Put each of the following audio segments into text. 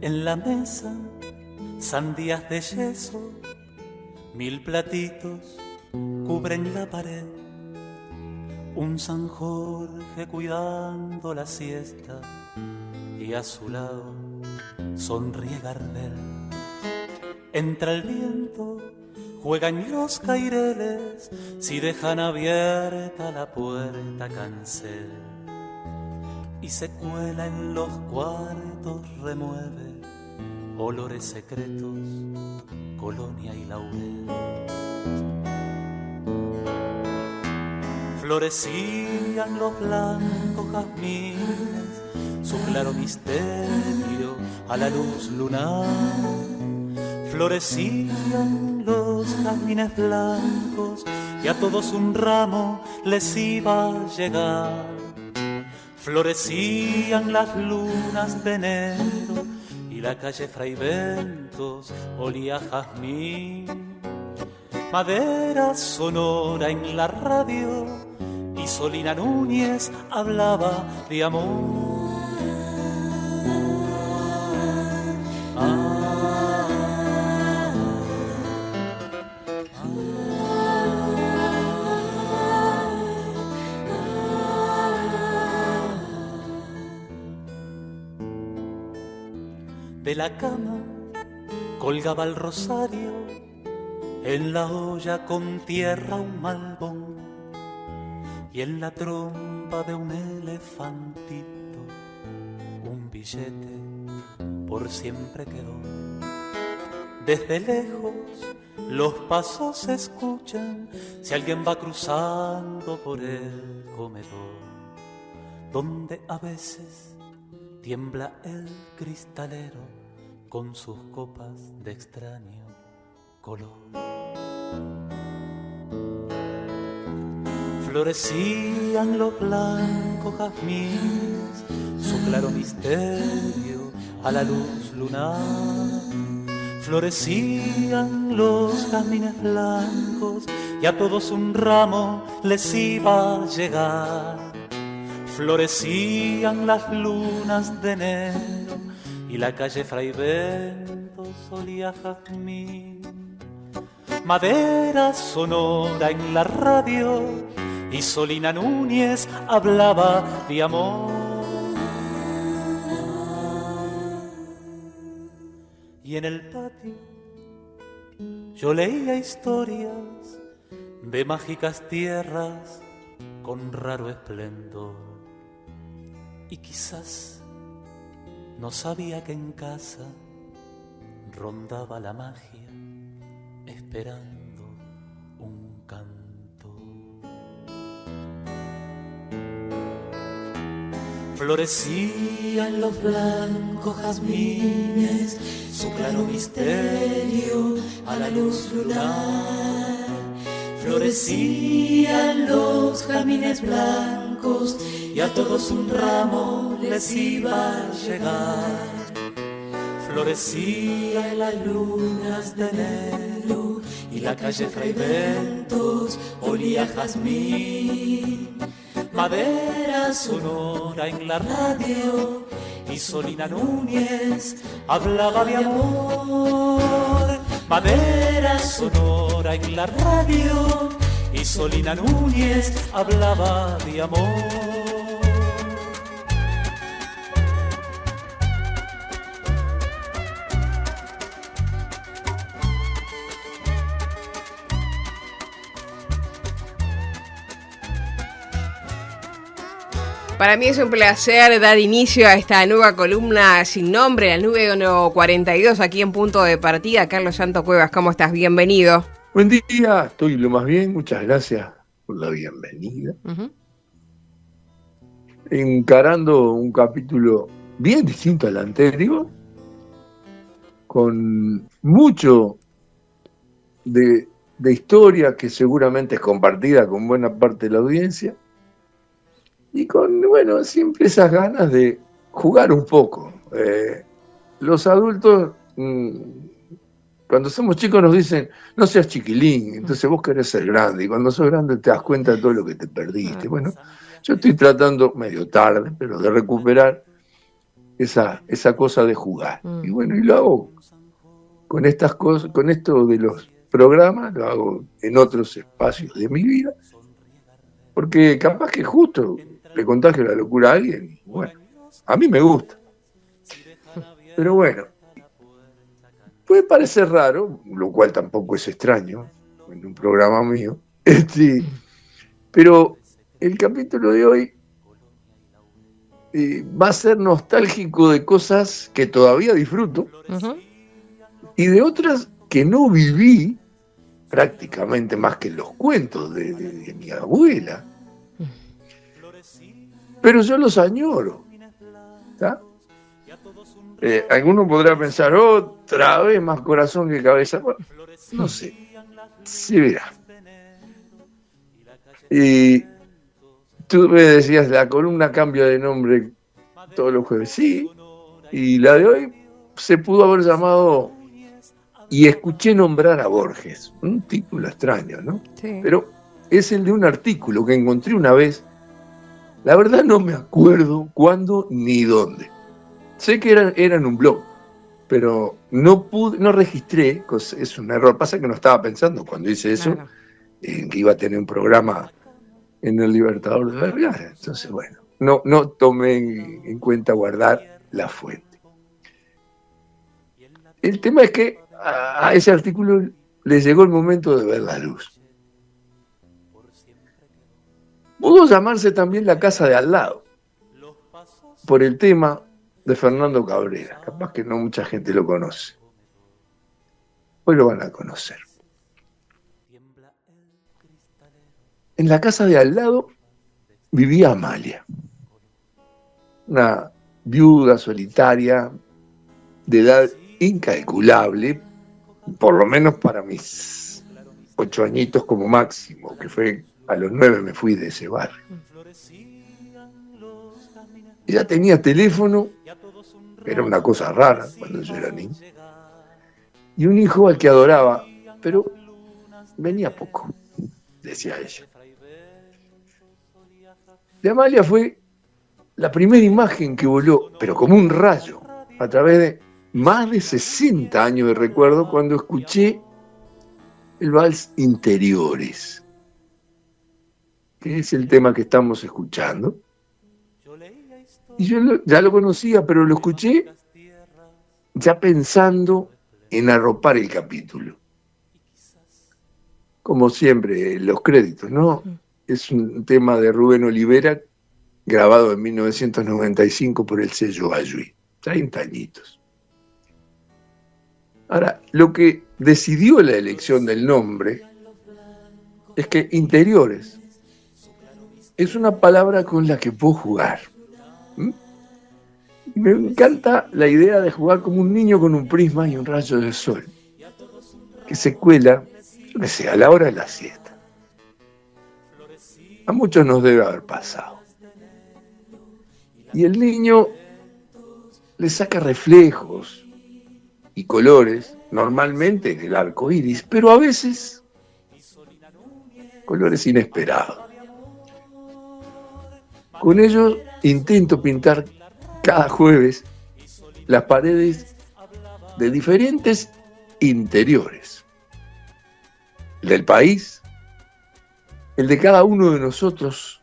En la mesa, sandías de yeso, 1000 platitos cubren la pared. Un San Jorge cuidando la siesta y a su lado sonríe Gardel. Entra el viento, juegan los caireles, si dejan abierta la puerta cancel. Y se cuela en los cuartos, remueve olores secretos, colonia y laurel. Florecían los blancos jazmines, su claro misterio a la luz lunar. Florecían los jazmines blancos y a todos un ramo les iba a llegar. Florecían las lunas de enero y la calle Fray Bentos olía a jazmín. Madera sonora en la radio y Solina Núñez hablaba de amor. De la cama colgaba el rosario, en la olla con tierra un malbón, y en la trompa de un elefantito un billete por siempre quedó. Desde lejos los pasos se escuchan si alguien va cruzando por el comedor, donde a veces tiembla el cristalero con sus copas de extraño color. Florecían los blancos jazmines, su claro misterio a la luz lunar. Florecían los jazmines blancos y a todos un ramo les iba a llegar. Florecían las lunas de enero y la calle Fray Bentos olía a jazmín. Madera sonora en la radio y Solina Núñez hablaba de amor. Y en el patio yo leía historias de mágicas tierras con raro esplendor. Y quizás no sabía que en casa rondaba la magia esperando un canto. Florecían los blancos jazmines, su claro misterio a la luz lunar. Florecían los jazmines blancos y a todos un ramo les iba a llegar. Florecían las lunas de enero y la calle Fray Bentos olía a jazmín. Madera sonora en la radio y Solina Núñez hablaba de amor. Madera sonora en la radio y Solina Núñez hablaba de amor. Para mí es un placer dar inicio a esta nueva columna sin nombre, la número 42, aquí en Punto de Partida. Carlos Santo Cuevas, ¿cómo estás? Bienvenido. Buen día, estoy lo más bien, muchas gracias por la bienvenida. Encarando un capítulo bien distinto al anterior, con mucho de historia que seguramente es compartida con buena parte de la audiencia, y con, bueno, siempre esas ganas de jugar un poco. Los adultos, cuando somos chicos nos dicen, no seas chiquilín, entonces vos querés ser grande, y cuando sos grande te das cuenta de todo lo que te perdiste. Bueno, yo estoy tratando, medio tarde, pero de recuperar esa cosa de jugar. Y bueno, y lo hago con estas cosas, con esto de los programas, lo hago en otros espacios de mi vida, porque capaz que justo le contagio la locura a alguien, y bueno, a mí me gusta. Pero bueno, puede parecer raro, lo cual tampoco es extraño en un programa mío, pero el capítulo de hoy va a ser nostálgico de cosas que todavía disfruto y de otras que no viví prácticamente más que los cuentos de mi abuela. Pero yo los añoro. ¿Tá? Alguno podrá pensar, otra vez más corazón que cabeza. Bueno, no sé, se verá. Y tú me decías, la columna cambia de nombre todos los jueves. Sí, y la de hoy se pudo haber llamado Y escuché nombrar a Borges. Un título extraño, ¿no? Sí. Pero es el de un artículo que encontré una vez. La verdad no me acuerdo cuándo ni dónde. Sé que era en un blog, pero no registré, es un error. Pasa que no estaba pensando cuando hice eso, Claro. en que iba a tener un programa en el Libertador de Vergara. Entonces, bueno, no tomé en cuenta guardar la fuente. El tema es que a ese artículo le llegó el momento de ver la luz. Pudo llamarse también La casa de al lado, por el tema de Fernando Cabrera. Capaz que no mucha gente lo conoce. Hoy lo van a conocer. En la casa de al lado vivía Amalia, una viuda solitaria de edad incalculable, por lo menos para mis 8 añitos como máximo, que fue a los 9 me fui de ese barrio. Ella tenía teléfono, era una cosa rara cuando yo era niño, y un hijo al que adoraba, pero venía poco, decía ella. De Amalia fue la primera imagen que voló, pero como un rayo, a través de más de 60 años de recuerdo, cuando escuché el vals Interiores, que es el tema que estamos escuchando. Y yo ya lo conocía, pero lo escuché ya pensando en arropar el capítulo. Como siempre, los créditos, ¿no? Es un tema de Rubén Olivera, grabado en 1995 por el sello Bayuí. 30 añitos. Ahora, lo que decidió la elección del nombre es que Interiores es una palabra con la que puedo jugar. Me encanta la idea de jugar como un niño con un prisma y un rayo de sol que se cuela, yo qué sé, a la hora de la siesta. A muchos nos debe haber pasado. Y el niño le saca reflejos y colores, normalmente en el arco iris, pero a veces colores inesperados. Con ellos intento pintar cada jueves las paredes de diferentes interiores. El del país, el de cada uno de nosotros,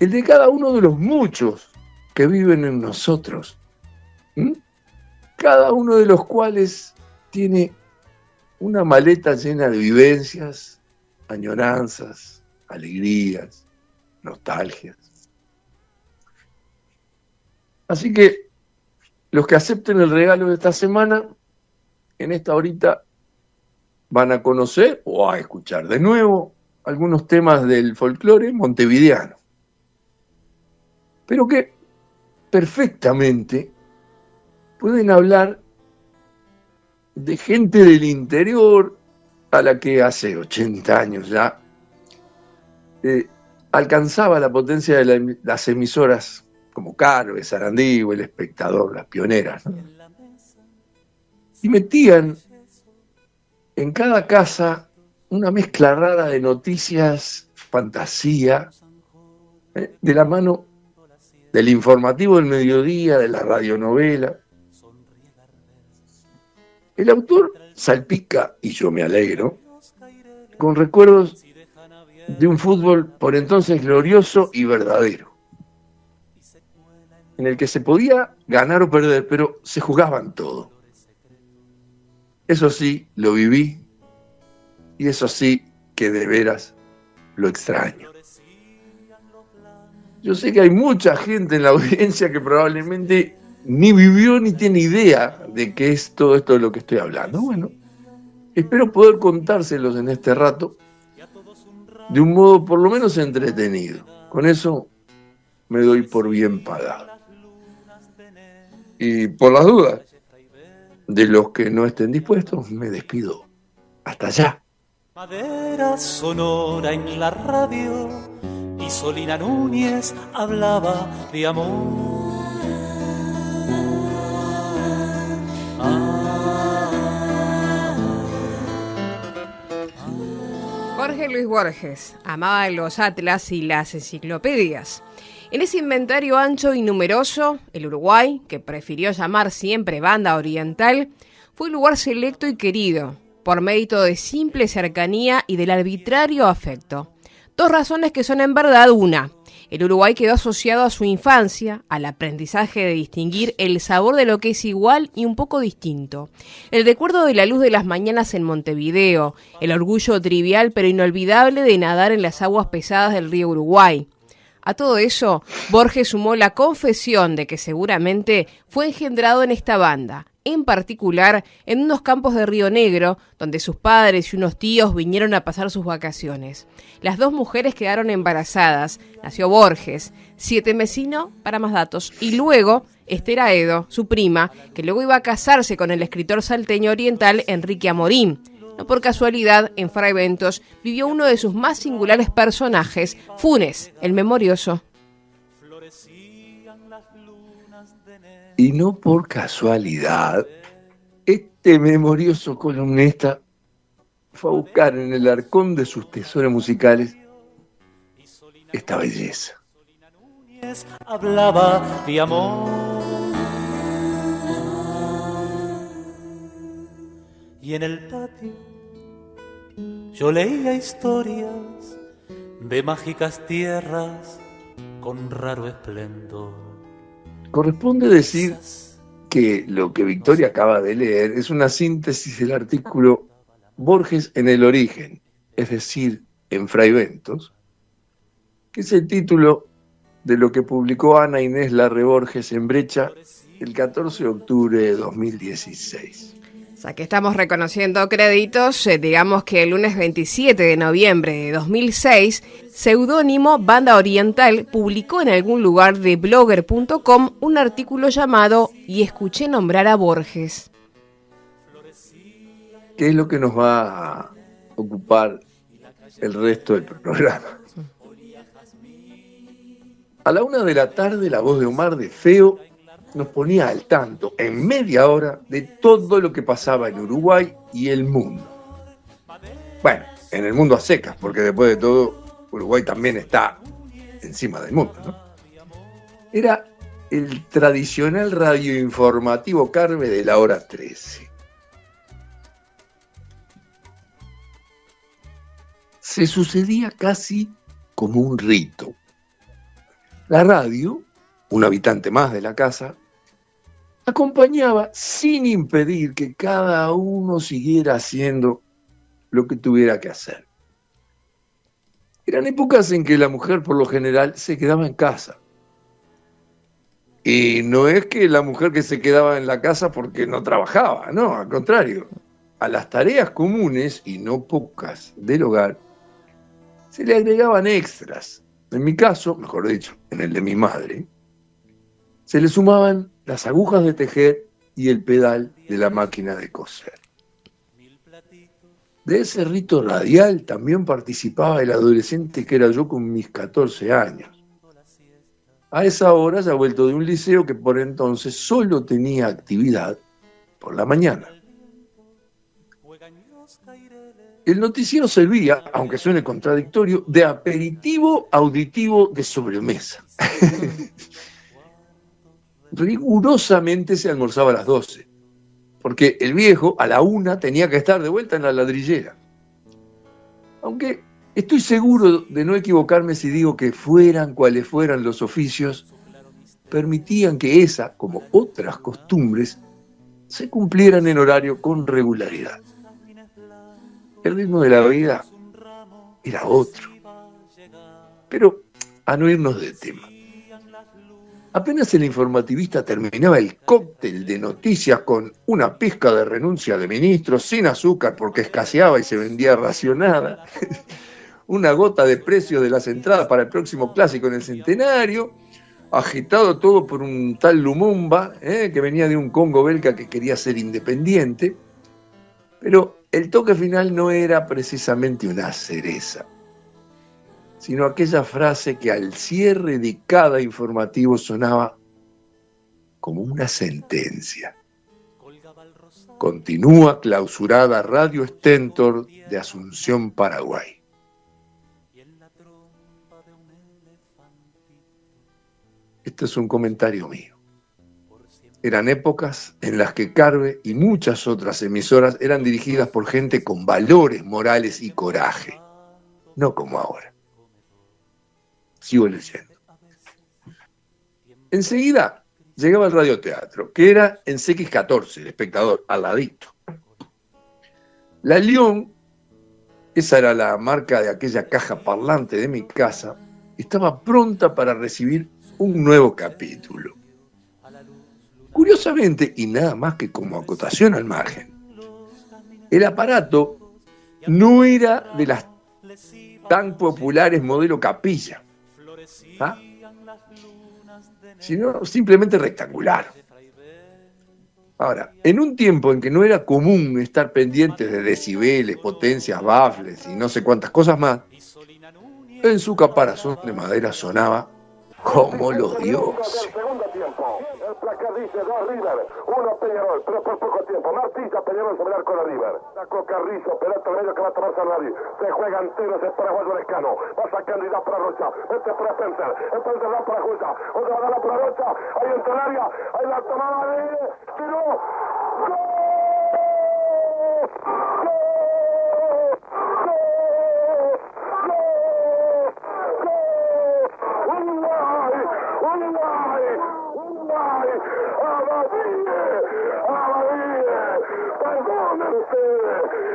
el de cada uno de los muchos que viven en nosotros, cada uno de los cuales tiene una maleta llena de vivencias, añoranzas, alegrías, nostalgias. Así que los que acepten el regalo de esta semana, en esta horita van a conocer o a escuchar de nuevo algunos temas del folclore montevideano, pero que perfectamente pueden hablar de gente del interior a la que hace 80 años ya alcanzaba la potencia de las emisoras como Carve, Sarandí o El Espectador, las pioneras, ¿no? Y metían en cada casa una mezcla rara de noticias, fantasía, de la mano del informativo del mediodía, de la radionovela. El autor salpica, y yo me alegro, con recuerdos de un fútbol por entonces glorioso y verdadero, en el que se podía ganar o perder, pero se jugaban todo. Eso sí, lo viví, y eso sí que de veras lo extraño. Yo sé que hay mucha gente en la audiencia que probablemente ni vivió ni tiene idea de qué es todo esto de lo que estoy hablando. Bueno, espero poder contárselos en este rato de un modo por lo menos entretenido. Con eso me doy por bien pagado. Y por las dudas de los que no estén dispuestos, me despido. Hasta allá. Madera sonora en la radio y Solina Núñez hablaba de amor. Jorge Luis Borges amaba los atlas y las enciclopedias. En ese inventario ancho y numeroso, el Uruguay, que prefirió llamar siempre Banda Oriental, fue un lugar selecto y querido, por mérito de simple cercanía y del arbitrario afecto. Dos razones que son en verdad una. El Uruguay quedó asociado a su infancia, al aprendizaje de distinguir el sabor de lo que es igual y un poco distinto. El recuerdo de la luz de las mañanas en Montevideo, el orgullo trivial pero inolvidable de nadar en las aguas pesadas del río Uruguay. A todo eso, Borges sumó la confesión de que seguramente fue engendrado en esta banda, en particular en unos campos de Río Negro, donde sus padres y unos tíos vinieron a pasar sus vacaciones. Las dos mujeres quedaron embarazadas, nació Borges, 7 Mesino, para más datos, y luego Esther Aedo, su prima, que luego iba a casarse con el escritor salteño oriental Enrique Amorín. No por casualidad, en Fray Bentos vivió uno de sus más singulares personajes, Funes, el memorioso. Y no por casualidad, este memorioso columnista fue a buscar en el arcón de sus tesoros musicales esta belleza. Hablaba de amor. Y en el patio yo leía historias de mágicas tierras con raro esplendor. Corresponde decir que lo que Victoria acaba de leer es una síntesis del artículo Borges en el origen, es decir, en Fray Bentos, que es el título de lo que publicó Ana Inés Larre Borges en Brecha el 14 de octubre de 2016. Aquí estamos reconociendo créditos, digamos que el lunes 27 de noviembre de 2006, seudónimo Banda Oriental publicó en algún lugar de blogger.com un artículo llamado Y escuché nombrar a Borges. ¿Qué es lo que nos va a ocupar el resto del programa? A la 1 de la tarde, la voz de Omar de Feo nos ponía al tanto en media hora de todo lo que pasaba en Uruguay y el mundo. Bueno, en el mundo a secas, porque después de todo, Uruguay también está encima del mundo, ¿no? Era el tradicional radioinformativo Carve de la hora 13. Se sucedía casi como un rito. La radio, un habitante más de la casa, acompañaba sin impedir que cada uno siguiera haciendo lo que tuviera que hacer. Eran épocas en que la mujer por lo general se quedaba en casa. Y no es que la mujer que se quedaba en la casa porque no trabajaba, no, al contrario. A las tareas comunes, y no pocas, del hogar, se le agregaban extras. En mi caso, mejor dicho, en el de mi madre, se le sumaban las agujas de tejer y el pedal de la máquina de coser. De ese rito radial también participaba el adolescente que era yo con mis 14 años. A esa hora ya vuelto de un liceo que por entonces solo tenía actividad por la mañana. El noticiero servía, aunque suene contradictorio, de aperitivo auditivo de sobremesa. rigurosamente se almorzaba a las 12, porque el viejo a la 1 tenía que estar de vuelta en la ladrillera. Aunque estoy seguro de no equivocarme si digo que fueran cuales fueran los oficios, permitían que esa, como otras costumbres, se cumplieran en horario con regularidad. El ritmo de la vida era otro. Pero, a no irnos del tema, apenas el informativista terminaba el cóctel de noticias con una pizca de renuncia de ministros sin azúcar porque escaseaba y se vendía racionada, una gota de precio de las entradas para el próximo clásico en el centenario, agitado todo por un tal Lumumba, que venía de un Congo belga que quería ser independiente, pero el toque final no era precisamente una cereza, sino aquella frase que al cierre de cada informativo sonaba como una sentencia. Continúa clausurada Radio Stentor de Asunción, Paraguay. Este es un comentario mío. Eran épocas en las que Carve y muchas otras emisoras eran dirigidas por gente con valores morales y coraje, no como ahora. Sigo leyendo. Enseguida llegaba el radioteatro, que era en CX14, El Espectador, al ladito. La León, esa era la marca de aquella caja parlante de mi casa, estaba pronta para recibir un nuevo capítulo. Curiosamente, y nada más que como acotación al margen, el aparato no era de las tan populares modelo capilla, ¿ah? Sino simplemente rectangular. Ahora, en un tiempo en que no era común estar pendientes de decibeles, potencias, baffles y no sé cuántas cosas más, en su caparazón de madera sonaba como los dioses. El placar dice 2 River, 1 Peñarol, pero por poco tiempo. Martilla, Peñarol sobre el arco de River. Sacó Carrizo, pelota medio que va a tomar Salvador. Se juega entero, se para Juan Lescano. Va sacando y da para Rocha. Este para Spencer. Spencer da para Justa. Otra va a dar para Rocha. Ahí entra el área. Ahí la tomaba de tiró. ¡Gol!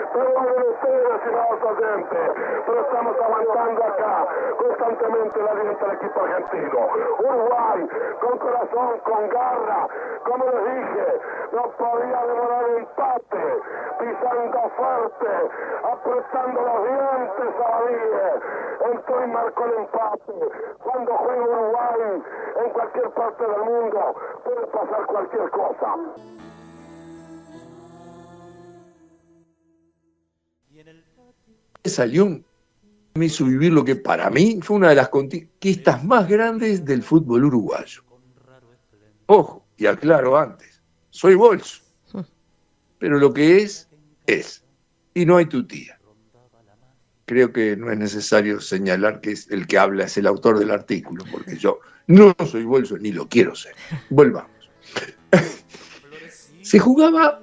Perdonen ustedes, estimados oyentes, pero estamos aguantando acá constantemente la aliento del equipo argentino. Uruguay, con corazón, con garra, como les dije, no podía demorar el empate, pisando fuerte, apretando los dientes a Badie. Entró y marcó el empate. Cuando juega Uruguay, en cualquier parte del mundo, puede pasar cualquier cosa. Salió, me hizo vivir lo que para mí fue una de las conquistas más grandes del fútbol uruguayo. Ojo, y aclaro antes, soy bolso, pero lo que es, y no hay tutía. Creo que no es necesario señalar que es el que habla es el autor del artículo, porque yo no soy bolso ni lo quiero ser. Volvamos. Se jugaba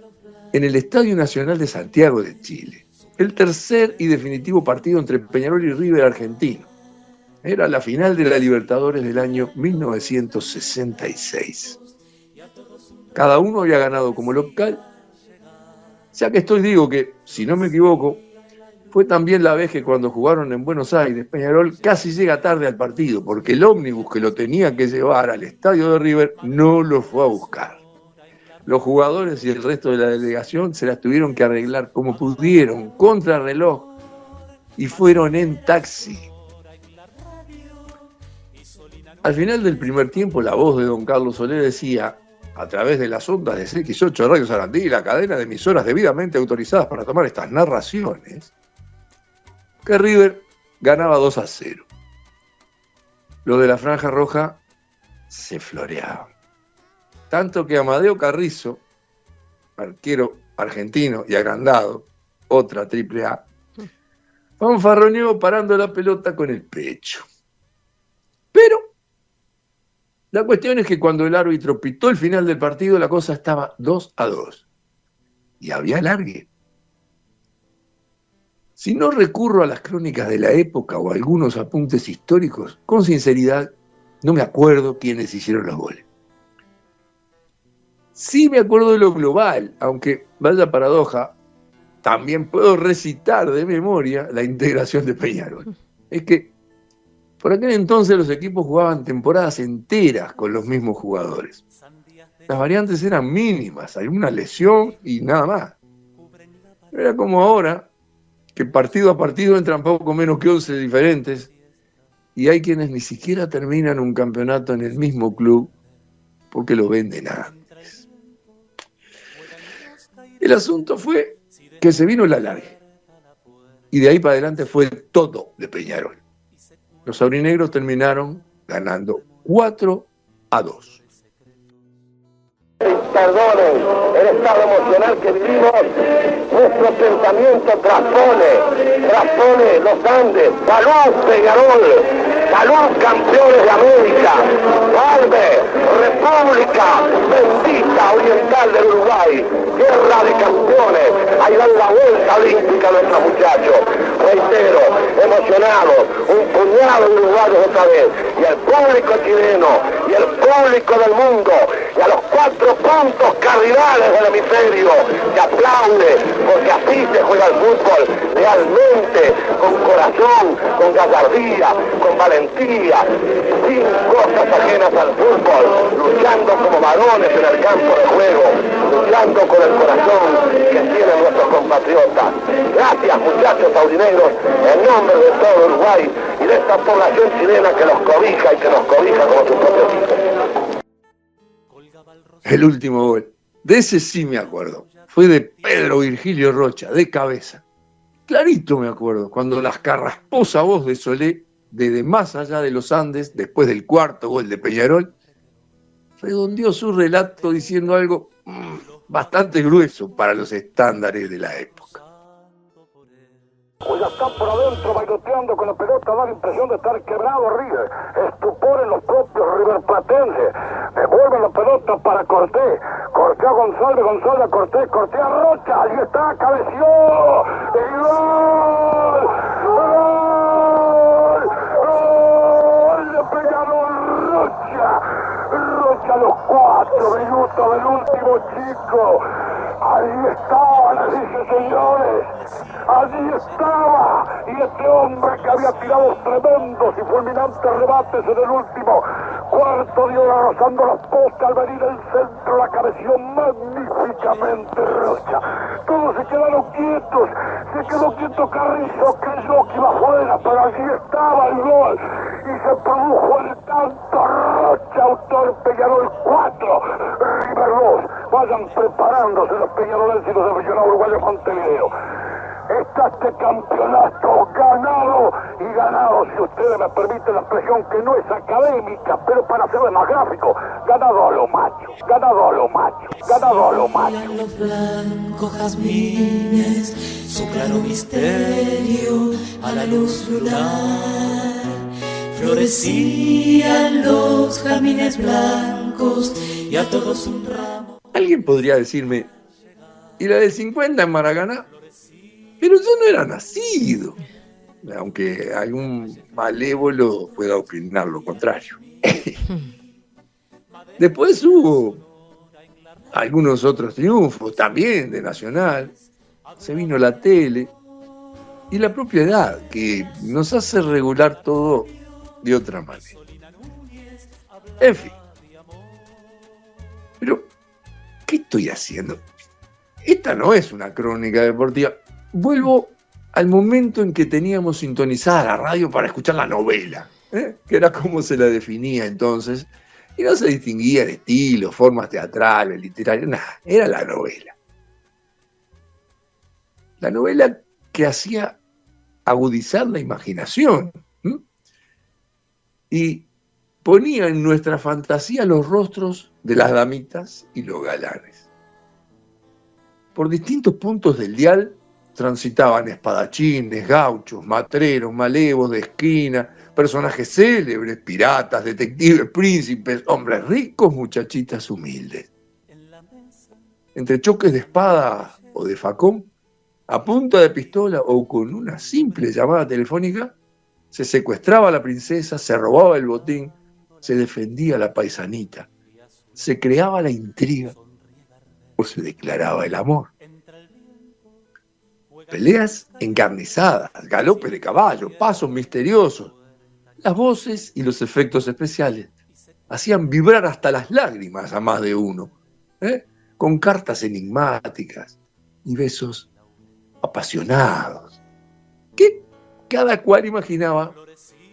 en el Estadio Nacional de Santiago de Chile, el tercer y definitivo partido entre Peñarol y River argentino. Era la final de la Libertadores del año 1966. Cada uno había ganado como local, ya que digo que, si no me equivoco, fue también la vez que cuando jugaron en Buenos Aires, Peñarol casi llega tarde al partido, porque el ómnibus que lo tenía que llevar al estadio de River no lo fue a buscar. Los jugadores y el resto de la delegación se las tuvieron que arreglar como pudieron, contra reloj, y fueron en taxi. Al final del primer tiempo, la voz de don Carlos Soler decía, a través de las ondas de CX8 Radio Sarandí, la cadena de emisoras debidamente autorizadas para tomar estas narraciones, que River ganaba 2-0. Lo de la franja roja se floreaba. Tanto que Amadeo Carrizo, arquero argentino y agrandado, otra AAA, fanfarroneó parando la pelota con el pecho. Pero La cuestión es que cuando el árbitro pitó el final del partido, la cosa estaba 2-2. Y había alargue. Si no recurro a las crónicas de la época o a algunos apuntes históricos, con sinceridad, no me acuerdo quiénes hicieron los goles. Sí me acuerdo de lo global, aunque, vaya paradoja, también puedo recitar de memoria la integración de Peñarol. Es que por aquel entonces los equipos jugaban temporadas enteras con los mismos jugadores. Las variantes eran mínimas, alguna lesión y nada más. Era como ahora, que partido a partido entran poco menos que 11 diferentes, y hay quienes ni siquiera terminan un campeonato en el mismo club porque lo venden antes. El asunto fue que se vino el alargue, y de ahí para adelante fue todo de Peñarol. Los aurinegros terminaron ganando 4-2. Perdonen el estado emocional que vivimos, nuestro pensamiento traspone los Andes. ¡Salud, Peñarol! ¡Salud, campeones de América! ¡Salve, República bendita oriental del Uruguay! ¡Guerra de campeones! Ahí dan la vuelta olímpica a nuestros muchachos. Reitero, emocionados, un puñado de uruguayos otra vez, y el público chileno, y el público del mundo, y a los 4 puntos cardinales del hemisferio, que aplaude, porque así se juega el fútbol, realmente, con corazón, con gallardía, con valentía, sin cosas ajenas al fútbol, luchando como varones en el campo de juego, luchando con el corazón que tienen nuestros compatriotas. Gracias, muchachos aurinegros, en nombre de todo Uruguay y de esta población chilena que los cobija y que nos cobija como sus propios hijos. El último gol, de ese sí me acuerdo, fue de Pedro Virgilio Rocha, de cabeza. Clarito me acuerdo, cuando la carrasposa voz de Solé, desde más allá de los Andes, después del cuarto gol de Peñarol, redondeó su relato diciendo algo bastante grueso para los estándares de la época. Pues ya está por adentro bailoteando con la pelota, da la impresión de estar quebrado River. Estupor en los propios riverplatenses. Devuelven la pelota para Cortés. Cortés a González, González a Cortés, Cortés a Rocha. Allí está, cabeció. ¡Y gol! ¡Gol! ¡Gol de Peñarol! Rocha. Rocha a los 4 minutos del último chico. Ahí estaban, dice señores. Allí estaba, y este hombre que había tirado tremendos y fulminantes rebates en el último cuarto de hora rozando las postas al venir el centro, la cabeció magníficamente Rocha. Todos se quedaron quietos, se quedó quieto Carrizo, creyó que iba afuera, pero allí estaba el gol, y se produjo el tanto. Rocha, autor Peñarol 4, River 2. Vayan preparándose los peñarolenses y los aficionados uruguayos Montevideo. Está este campeonato ganado y ganado, si ustedes me permiten la expresión que no es académica, pero para hacerlo más gráfico, ganado a lo macho, ganado a lo macho, ganado a lo macho. Los blancos jazmines, su claro misterio a la luz lunar. Florecían los jazmines blancos y a todos un ramo. Alguien podría decirme, ¿y la del 50 en Maracaná? Pero yo no era nacido, aunque algún malévolo pueda opinar lo contrario. Después hubo algunos otros triunfos, también de Nacional, se vino la tele y la propia edad, que nos hace regular todo de otra manera. En fin. Pero, ¿qué estoy haciendo? Esta no es una crónica deportiva. Vuelvo al momento en que teníamos sintonizada la radio para escuchar la novela, que era como se la definía entonces, y no se distinguía de estilo, formas teatrales, literarias, nada, era la novela. La novela que hacía agudizar la imaginación, y ponía en nuestra fantasía los rostros de las damitas y los galanes. Por distintos puntos del dial transitaban espadachines, gauchos, matreros, malevos de esquina, personajes célebres, piratas, detectives, príncipes, hombres ricos, muchachitas humildes. Entre choques de espada o de facón, a punta de pistola o con una simple llamada telefónica, se secuestraba a la princesa, se robaba el botín, se defendía a la paisanita, se creaba la intriga o se declaraba el amor. Peleas encarnizadas, galopes de caballo, pasos misteriosos, las voces y los efectos especiales hacían vibrar hasta las lágrimas a más de uno, con cartas enigmáticas y besos apasionados, que cada cual imaginaba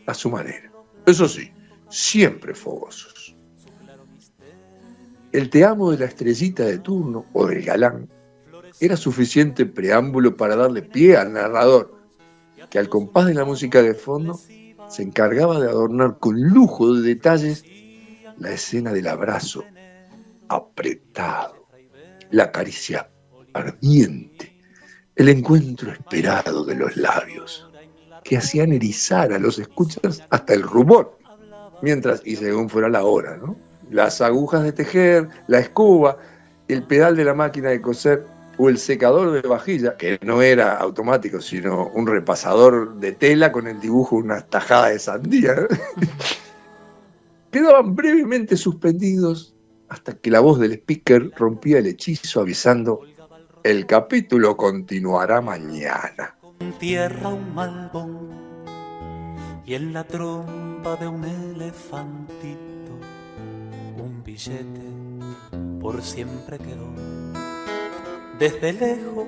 a su manera. Eso sí, siempre fogosos. El te amo de la estrellita de turno o del galán era suficiente preámbulo para darle pie al narrador, que al compás de la música de fondo se encargaba de adornar con lujo de detalles la escena del abrazo apretado, la caricia ardiente, el encuentro esperado de los labios, que hacían erizar a los escuchas hasta el rumor, mientras, y según fuera la hora, ¿no?, las agujas de tejer, la escoba, el pedal de la máquina de coser o el secador de vajilla, que no era automático, sino un repasador de tela con el dibujo de una tajada de sandía, ¿no?, quedaban brevemente suspendidos hasta que la voz del speaker rompía el hechizo avisando: el capítulo continuará mañana. Tierra un malbón y en la trompa de un elefantito un billete por siempre quedó. Desde lejos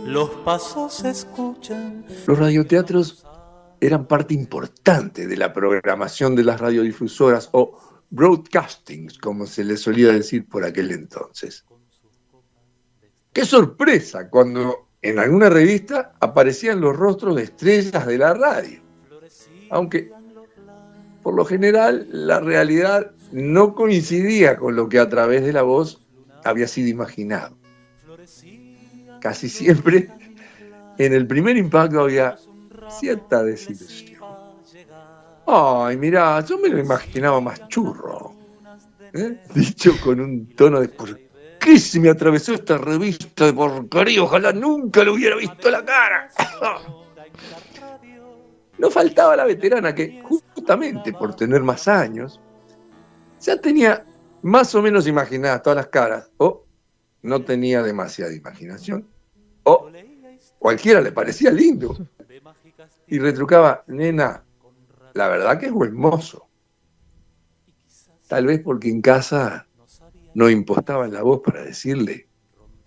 los pasos se escuchan. Los radioteatros eran parte importante de la programación de las radiodifusoras o broadcastings, como se les solía decir por aquel entonces. ¡Qué sorpresa cuando en alguna revista aparecían los rostros de estrellas de la radio! Aunque, por lo general, la realidad no coincidía con lo que a través de la voz había sido imaginado. Casi siempre, en el primer impacto había cierta desilusión. ¡Ay, mirá, yo me lo imaginaba más churro! Dicho con un tono de: ¿por qué se me atravesó esta revista de porquería? Ojalá nunca lo hubiera visto la cara. No faltaba la veterana que, justamente por tener más años, ya tenía más o menos imaginadas todas las caras, o no tenía demasiada imaginación, o cualquiera le parecía lindo, y retrucaba: nena, la verdad que es buen mozo. Tal vez porque en casa no impostaban la voz para decirle: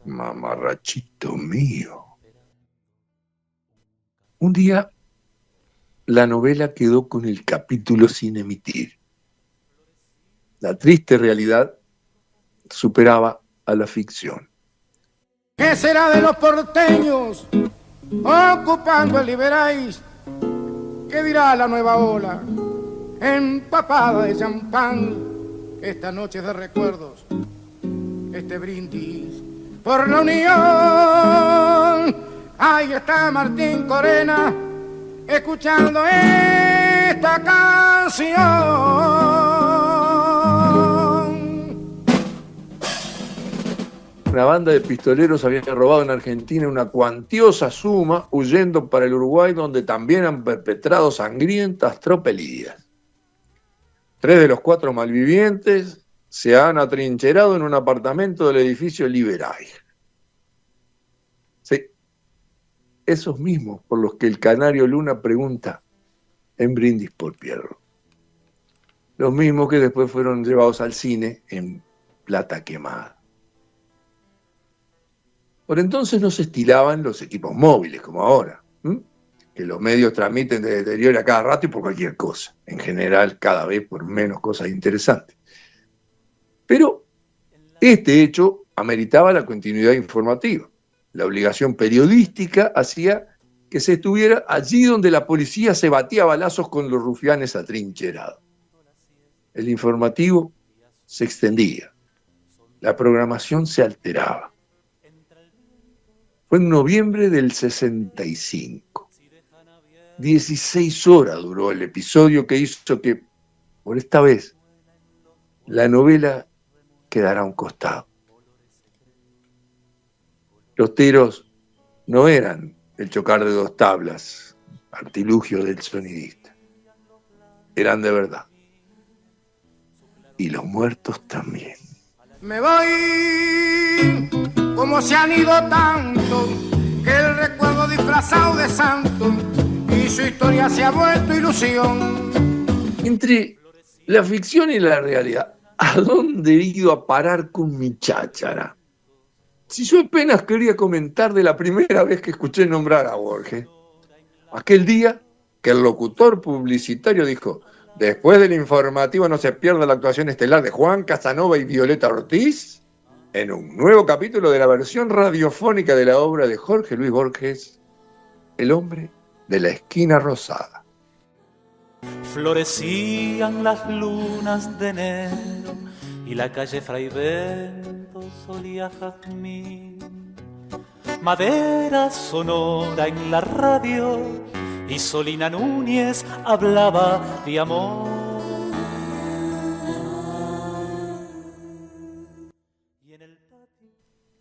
mamarrachito mío. Un día, la novela quedó con el capítulo sin emitir. La triste realidad superaba a la ficción. ¿Qué será de los porteños ocupando el Liberáis? ¿Qué dirá la nueva ola empapada de champán? Esta noche de recuerdos, este brindis por la unión. Ahí está Martín Corena escuchando esta canción. Una banda de pistoleros había robado en Argentina una cuantiosa suma, huyendo para el Uruguay, donde también han perpetrado sangrientas tropelías. 3 de los 4 malvivientes se han atrincherado en un apartamento del edificio Liberay. Sí, esos mismos por los que el canario Luna pregunta en Brindis por Pierro. Los mismos que después fueron llevados al cine en Plata Quemada. Por entonces no se estilaban los equipos móviles como ahora, que los medios transmiten de deterioro a cada rato y por cualquier cosa, en general cada vez por menos cosas interesantes. Pero este hecho ameritaba la continuidad informativa. La obligación periodística hacía que se estuviera allí donde la policía se batía a balazos con los rufianes atrincherados. El informativo se extendía, la programación se alteraba. Fue en noviembre del 65. 16 horas duró el episodio que hizo que, por esta vez, la novela quedara a un costado. Los tiros no eran el chocar de dos tablas, artilugio del sonidista. Eran de verdad. Y los muertos también. Me voy, como se han ido tanto, que el recuerdo disfrazado de santo y su historia se ha vuelto ilusión. Entre la ficción y la realidad, ¿a dónde he ido a parar con mi cháchara? Si yo apenas quería comentar de la primera vez que escuché nombrar a Borges. Aquel día que el locutor publicitario dijo: después del informativo no se pierda la actuación estelar de Juan Casanova y Violeta Ortiz en un nuevo capítulo de la versión radiofónica de la obra de Jorge Luis Borges, El hombre de la esquina rosada. Florecían las lunas de enero y la calle Fray Bento solía jazmín. Madera sonora en la radio y Solina Núñez hablaba de amor.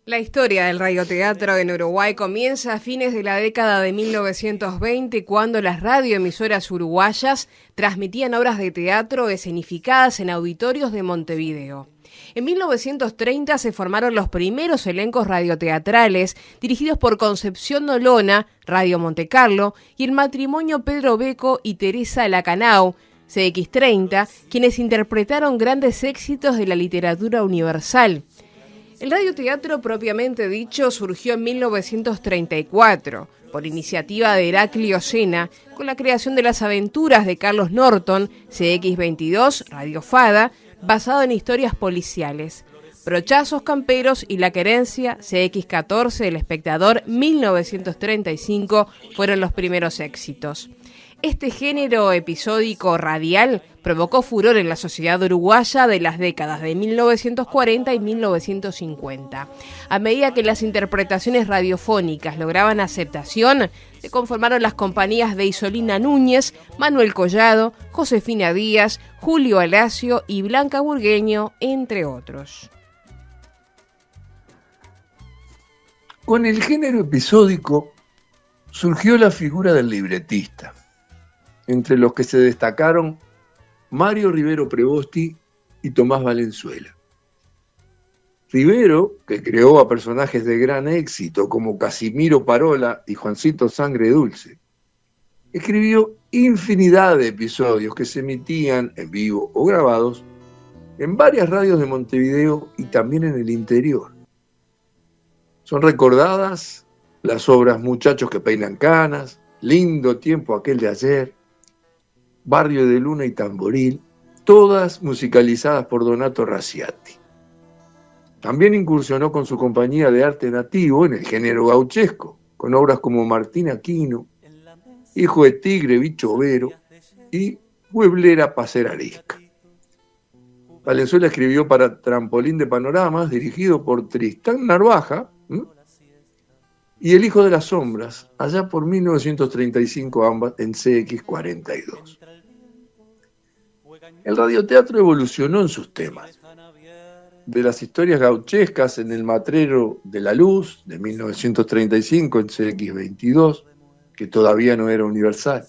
La historia del radioteatro en Uruguay comienza a fines de la década de 1920, cuando las radioemisoras uruguayas transmitían obras de teatro escenificadas en auditorios de Montevideo. En 1930 se formaron los primeros elencos radioteatrales dirigidos por Concepción Nolona, Radio Montecarlo, y el matrimonio Pedro Beco y Teresa Lacanau, CX30, quienes interpretaron grandes éxitos de la literatura universal. El radioteatro propiamente dicho surgió en 1934, por iniciativa de Heraclio Sena, con la creación de Las Aventuras de Carlos Norton, CX22, Radio Fada, basado en historias policiales. Brochazos Camperos y La Querencia, CX14, El Espectador, 1935, fueron los primeros éxitos. Este género episódico radial provocó furor en la sociedad uruguaya de las décadas de 1940 y 1950. A medida que las interpretaciones radiofónicas lograban aceptación, se conformaron las compañías de Isolina Núñez, Manuel Collado, Josefina Díaz, Julio Alacio y Blanca Burgueño, entre otros. Con el género episódico surgió la figura del libretista, entre los que se destacaron Mario Rivero Prebosti y Tomás Valenzuela. Rivero, que creó a personajes de gran éxito como Casimiro Parola y Juancito Sangre Dulce, escribió infinidad de episodios que se emitían en vivo o grabados en varias radios de Montevideo y también en el interior. Son recordadas las obras Muchachos que peinan canas, Lindo tiempo aquel de ayer, Barrio de Luna y Tamboril, todas musicalizadas por Donato Raciati. También incursionó con su compañía de arte nativo en el género gauchesco, con obras como Martín Aquino, Hijo de Tigre, Bicho Vero y Pueblera Pacer Arisca. Valenzuela escribió para Trampolín de Panoramas, dirigido por Tristán Narvaja, y El Hijo de las Sombras, allá por 1935, ambas en CX42. El radioteatro evolucionó en sus temas. De las historias gauchescas en El Matrero de la Luz, de 1935 en CX22, que todavía no era universal,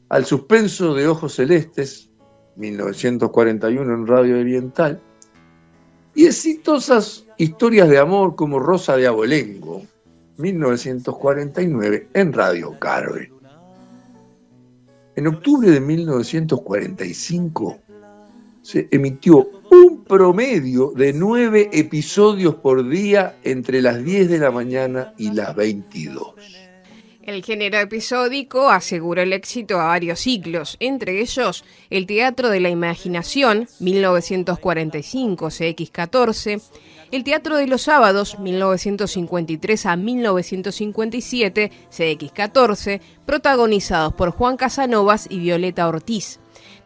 al suspenso de Ojos Celestes, 1941 en Radio Oriental, y exitosas historias de amor como Rosa de Abolengo, 1949 en Radio Carve. En octubre de 1945 se emitió un promedio de 9 episodios por día entre las 10 de la mañana y las 22. El género episódico aseguró el éxito a varios ciclos, entre ellos el Teatro de la Imaginación, 1945, CX14, el Teatro de los Sábados, 1953 a 1957, CX14, protagonizados por Juan Casanovas y Violeta Ortiz.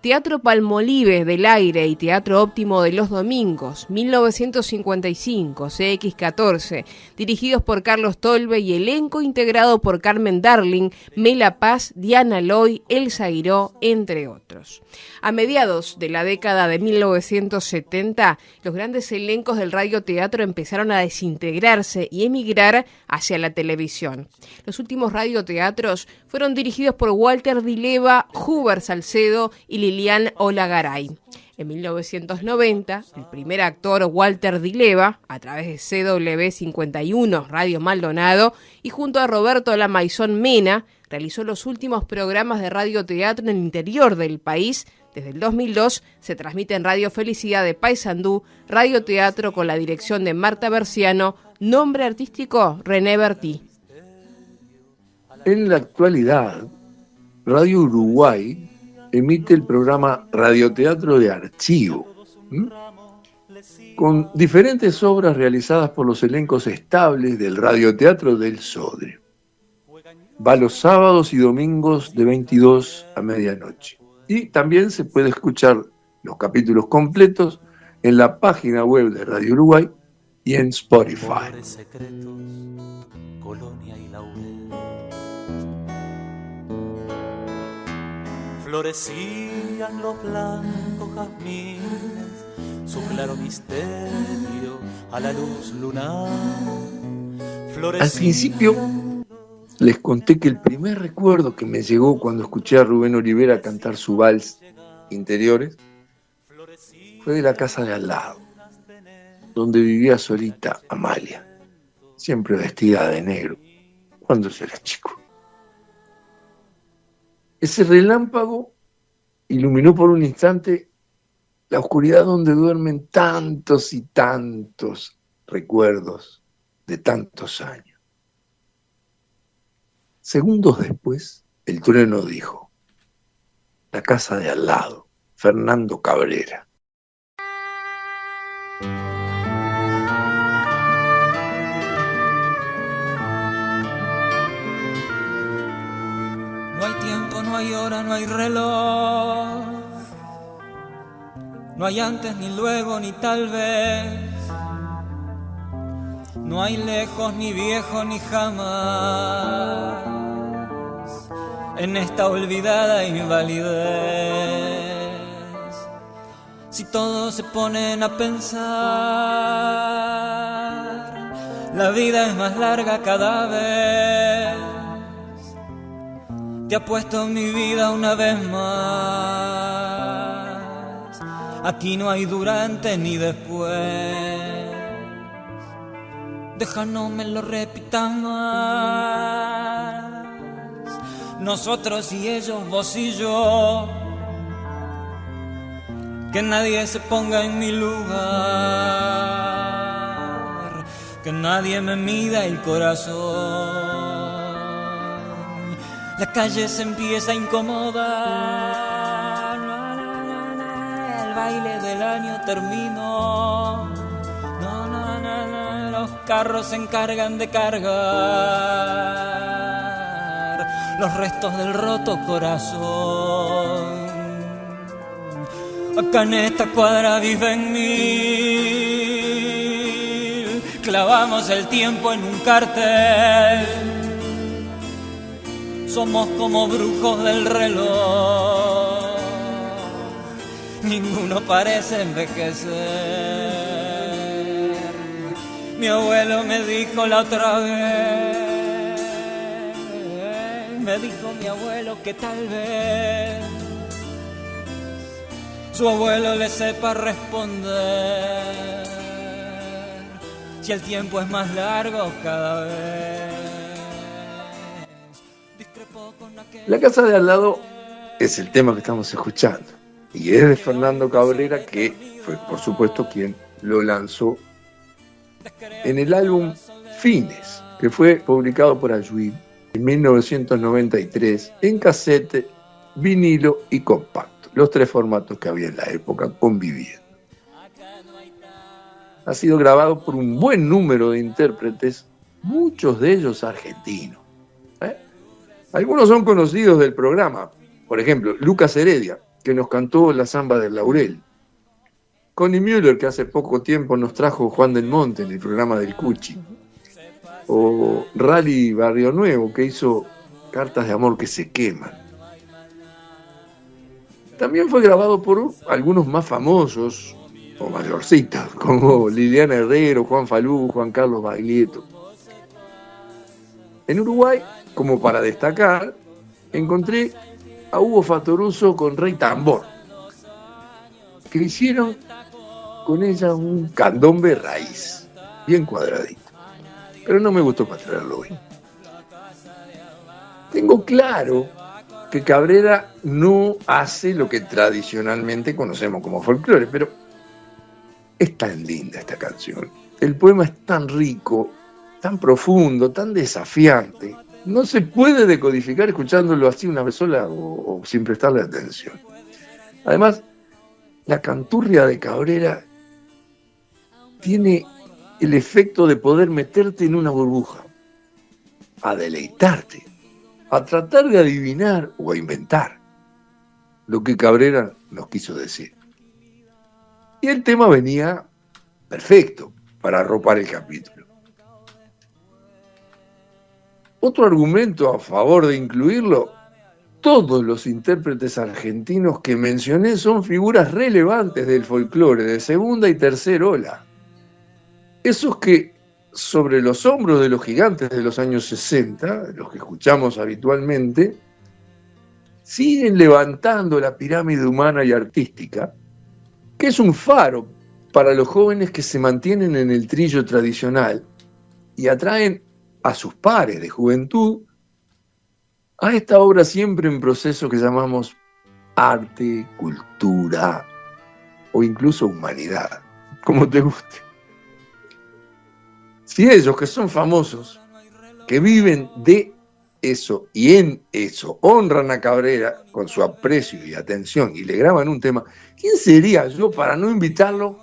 Teatro Palmolive del Aire y Teatro Óptimo de los Domingos, 1955, CX14, dirigidos por Carlos Tolbe y elenco integrado por Carmen Darling, Mela Paz, Diana Loy, Elsa Guiró, entre otros. A mediados de la década de 1970, los grandes elencos del radioteatro empezaron a desintegrarse y emigrar hacia la televisión. Los últimos radioteatros fueron dirigidos por Walter Dileva, Huber Salcedo y Lilian Olagaray. En 1990, el primer actor Walter Dileva, a través de CW51 Radio Maldonado y junto a Roberto Lamaizón Mena, realizó los últimos programas de radioteatro en el interior del país. Desde el 2002 se transmite en Radio Felicidad de Paysandú, radioteatro con la dirección de Marta Berciano, nombre artístico René Bertí. En la actualidad, Radio Uruguay emite el programa Radioteatro de Archivo, con diferentes obras realizadas por los elencos estables del Radioteatro del Sodre. Va los sábados y domingos de 22 a medianoche. Y también se puede escuchar los capítulos completos en la página web de Radio Uruguay y en Spotify. Colonia y Laurel. Florecían los blancos jazmines, su claro misterio a la luz lunar. Al principio les conté que el primer recuerdo que me llegó cuando escuché a Rubén Olivera cantar su vals Interiores fue de la casa de al lado, donde vivía solita Amalia, siempre vestida de negro, cuando yo era chico. Ese relámpago iluminó por un instante la oscuridad donde duermen tantos y tantos recuerdos de tantos años. Segundos después, el trueno dijo: la casa de al lado, Fernando Cabrera. No hay tiempo, no hay hora, no hay reloj. No hay antes, ni luego, ni tal vez. No hay lejos, ni viejo, ni jamás en esta olvidada invalidez. Si todos se ponen a pensar, la vida es más larga cada vez. Te apuesto mi vida una vez más. Aquí no hay durante ni después. Deja no me lo repitan más. Nosotros y ellos, vos y yo. Que nadie se ponga en mi lugar. Que nadie me mida el corazón. La calle se empieza a incomodar. El baile del año terminó. Los carros se encargan de cargar los restos del roto corazón. Acá en esta cuadra viven mil. Clavamos el tiempo en un cartel. Somos como brujos del reloj. Ninguno parece envejecer. Mi abuelo me dijo la otra vez, me dijo mi abuelo que tal vez su abuelo le sepa responder, si el tiempo es más largo cada vez. La casa de al lado es el tema que estamos escuchando y es de Fernando Cabrera, que fue por supuesto quien lo lanzó en el álbum Fines, que fue publicado por Ayuí en 1993 en casete, vinilo y compacto, los tres formatos que había en la época conviviendo. Ha sido grabado por un buen número de intérpretes, muchos de ellos argentinos. Algunos son conocidos del programa, por ejemplo, Lucas Heredia, que nos cantó la samba del Laurel. Connie Müller, que hace poco tiempo nos trajo Juan del Monte en el programa del Cuchi. O Rally Barrio Nuevo, que hizo Cartas de Amor que se queman. También fue grabado por algunos más famosos o mayorcitos, como Liliana Herrero, Juan Falú, Juan Carlos Baglietto. En Uruguay, como para destacar, encontré a Hugo Fattoruso con Rey Tambor, que hicieron con ella un candombe raíz, bien cuadradito. Pero no me gustó para traerlo hoy. Tengo claro que Cabrera no hace lo que tradicionalmente conocemos como folclore, pero es tan linda esta canción. El poema es tan rico, tan profundo, tan desafiante. No se puede decodificar escuchándolo así una vez sola o sin prestarle atención. Además, la canturria de Cabrera tiene el efecto de poder meterte en una burbuja, a deleitarte, a tratar de adivinar o a inventar lo que Cabrera nos quiso decir. Y el tema venía perfecto para arropar el capítulo. Otro argumento a favor de incluirlo: todos los intérpretes argentinos que mencioné son figuras relevantes del folclore de segunda y tercera ola. Esos que sobre los hombros de los gigantes de los años 60, los que escuchamos habitualmente, siguen levantando la pirámide humana y artística, que es un faro para los jóvenes que se mantienen en el trillo tradicional y atraen a sus pares de juventud a esta obra siempre en proceso que llamamos arte, cultura o incluso humanidad, como te guste. Si ellos, que son famosos, que viven de eso y en eso, honran a Cabrera con su aprecio y atención y le graban un tema, ¿quién sería yo para no invitarlo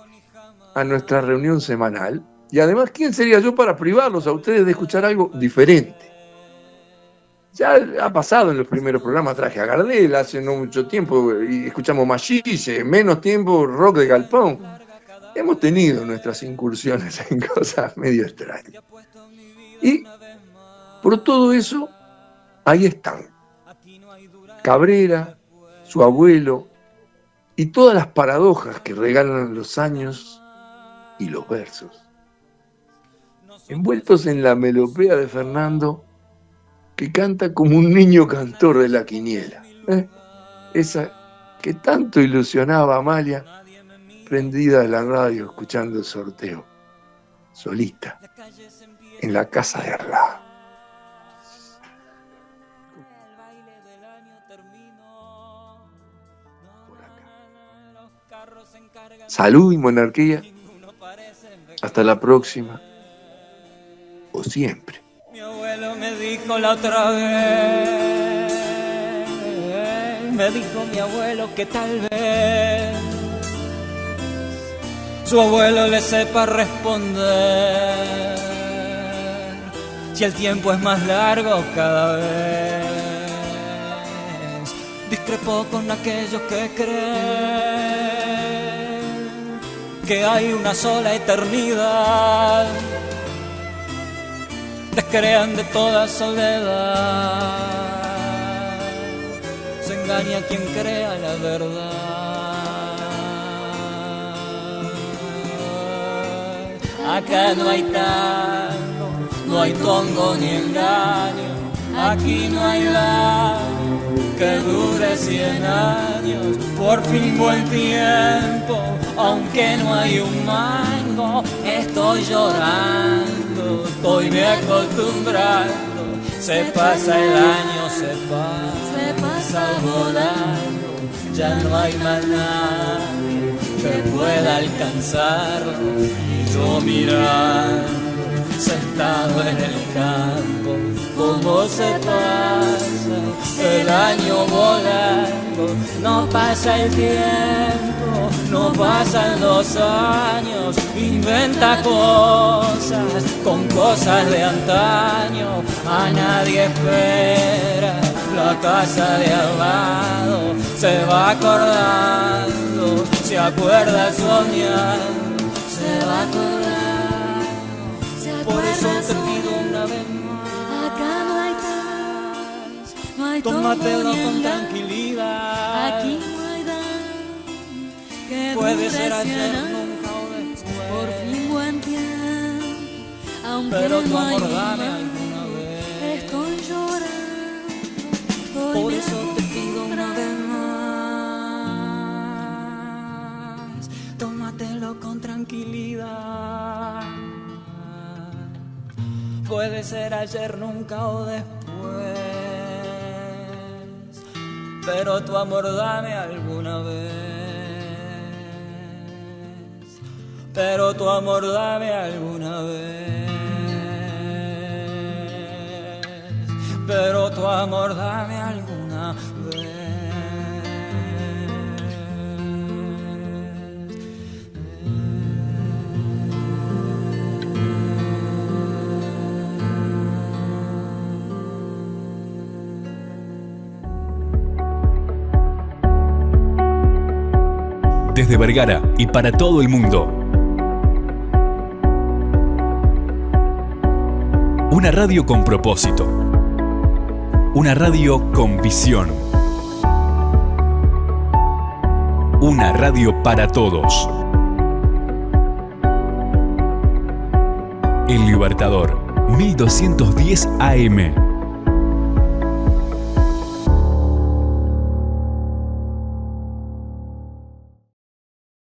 a nuestra reunión semanal? Y además, ¿quién sería yo para privarlos a ustedes de escuchar algo diferente? Ya ha pasado en los primeros programas, traje a Gardel hace no mucho tiempo y escuchamos Machiche, menos tiempo rock de galpón. Hemos tenido nuestras incursiones en cosas medio extrañas. Y por todo eso, ahí están. Cabrera, su abuelo y todas las paradojas que regalan los años y los versos. Envueltos en la melopea de Fernando, que canta como un niño cantor de la quiniela. Esa que tanto ilusionaba a Amalia, prendida a la radio escuchando el sorteo, solita, en la casa de al lado. Salud y monarquía. Hasta la próxima. O siempre. Mi abuelo me dijo la otra vez, me dijo mi abuelo que tal vez su abuelo le sepa responder si el tiempo es más largo cada vez. Discrepó con aquellos que creen que hay una sola eternidad. Descrean de toda soledad. Se engaña quien crea la verdad. Acá no hay tango, no hay tongo ni engaño. Aquí no hay daño que dure 100 años. Por fin buen tiempo, aunque no hay un mango. Estoy llorando, estoy me acostumbrando. Se pasa el año, se pasa volando. Ya no hay más nadie que pueda alcanzarlo. Y yo mirando, sentado en el campo, cómo se pasa el año volando. No pasa el tiempo, no pasan los años. Inventa cosas con cosas de antaño. A nadie espera, la la casa de al lado, se va acordando, se acuerda soñando, se va acordando, por eso te pido una vez más, acá no hay paz, no hay tómatelo tombo ni con engaño, tranquilidad. aquí no hay daño que Puede dure ser 100 ayer, años, nunca o después, por fin buen tiempo, aunque pero tu no hay amor dame más, alguna vez. estoy llorando, hoy Por me eso te pido una vez más, tómatelo con tranquilidad. Puede ser ayer, nunca o después, pero tu amor dame alguna vez. Pero tu amor dame alguna vez. Pero tu amor dame alguna vez. Desde Vergara y para todo el mundo. Una radio con propósito. Una radio con visión. Una radio para todos. El Libertador, 1210 AM.